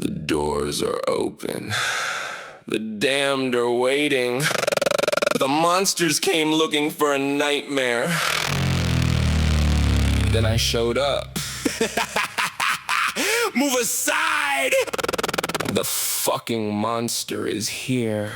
The doors are open. The damned are waiting. The monsters came looking for a nightmare. Then I showed up. Move aside! The fucking monster is here.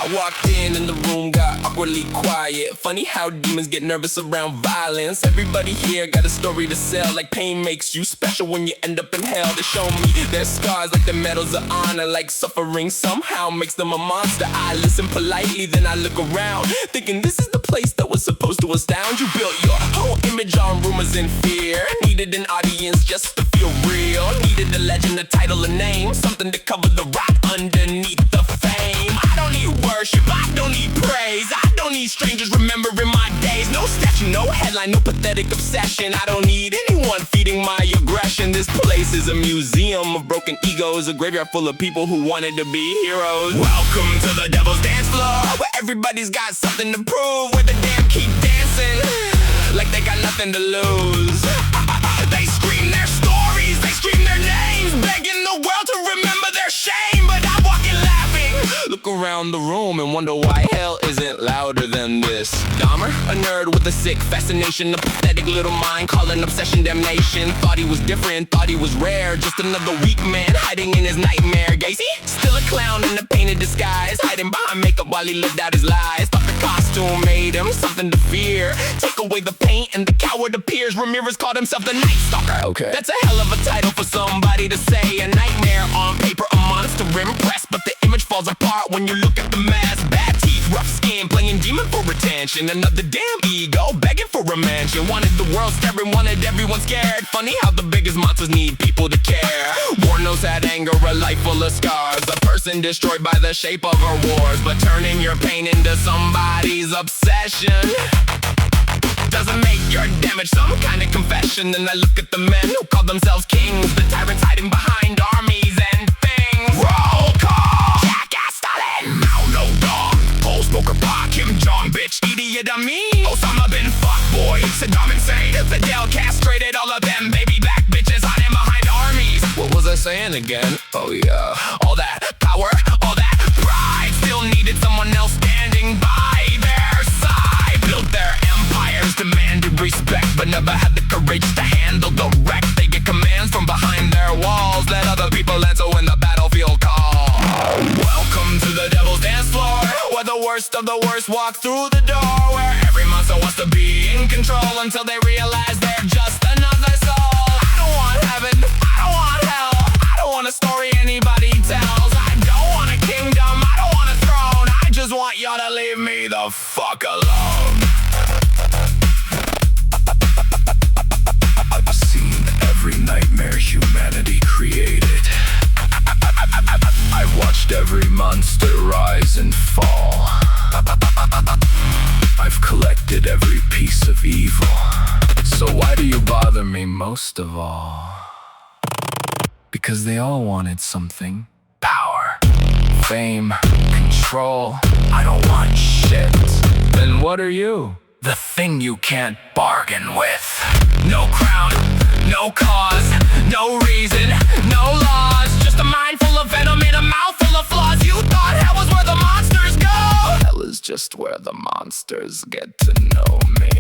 I walked in and the room got awkwardly quiet. Funny how demons get nervous around violence. Everybody here got a story to sell. Like pain makes you special when you end up in hell. They show me their scars like the medals of honor. Like suffering somehow makes them a monster. I listen politely, then I look around, thinking this is the place that was supposed to astound you. Built your whole image on rumors and fear. Needed an audience just to feel real. Needed a legend, a title, a name, something to cover the rock underneath the fame. I don't need worship, I don't need praise. I don't need strangers remembering my days. No statue, no headline, no pathetic obsession. I don't need anyone feeding my aggression. This place is a museum of broken egos, a graveyard full of people who wanted to be heroes. Welcome to the devil's dance floor, where everybody's got something to prove, where the damn keep dancing like they got nothing to lose. They scream their stories, they scream their names, begging the world to remember their shame. But I walk in laughing, look around the room and wonder why hell isn't louder than this. Dahmer, a nerd with a sick fascination, a pathetic little mind calling obsession damnation. Thought he was different, thought he was rare, just another weak man hiding in his nightmare. Gacy, still a clown in a painted disguise, hiding behind makeup while he lived out his lies. Thought the costume made him something to fear. Take away the paint and the coward appears. Ramirez called himself the Night Stalker. Okay, that's a hell of a title for somebody to say. A nightmare on paper, a monster impressed, but the image falls apart when you look at the mask. Bad teeth, rough skin, playing demon for attention. Another damn ego, begging for a mansion. Wanted the world staring, wanted everyone scared. Funny how the biggest monsters need people to care. Warnos had anger, a life full of scars. A person destroyed by the shape of her wars. But turning your pain into somebody's obsession doesn't make your damage some kind of confession. And I look at the men who call themselves kings, the tyrants hiding behind armies and things. Roll call! Jackass Stalin! Mao no dog, Pole Smoker Pa, Kim Jong, bitch, Idi Amin, Osama bin fuckboy, Saddam insane, Fidel castrated all of them baby back bitches hiding behind armies. What was I saying again? Oh yeah, all that power, all that pride, still needed someone else standing by their side. Built their empires, demanded respect, but never had the courage to handle the wreck. They get commands from behind their walls, let other people answer when the battlefield calls. Welcome to the devil's dance floor, where the worst of the worst walk through the door, where every monster wants to be in control until they realize they're just another soul. I don't want heaven, I don't want hell, I don't want a story anybody tells. I don't want a kingdom, I don't want a throne, I just want y'all to leave me the fuck alone. I've seen every nightmare humanity created. I've watched every monster rise and fall. I've collected every piece of evil. So why do you bother me most of all? Because they all wanted something. Power, fame, control. I don't want shit. Then what are you? The thing you can't bargain with. No crown, no cause, no reason, no laws. Just a mind full of venom in a mouth full of flaws. You thought hell was where the monsters go? Hell is just where the monsters get to know me.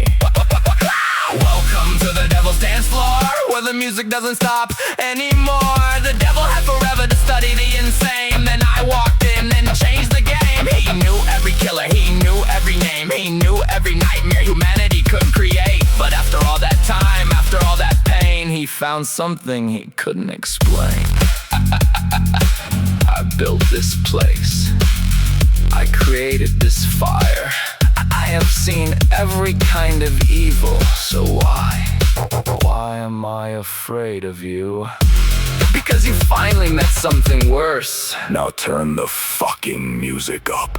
Welcome to the devil's dance floor, where the music doesn't stop anymore. The devil had forever to study the insane. Then I walked in and changed the game. He knew every killer, he knew every name, he knew every nightmare humanity could create. But after all that time, after all that pain, he found something he couldn't explain. I built this place, I created this fire. I have seen every kind of evil, so why am I afraid of you? Because you finally met something worse. Now turn the fucking music up.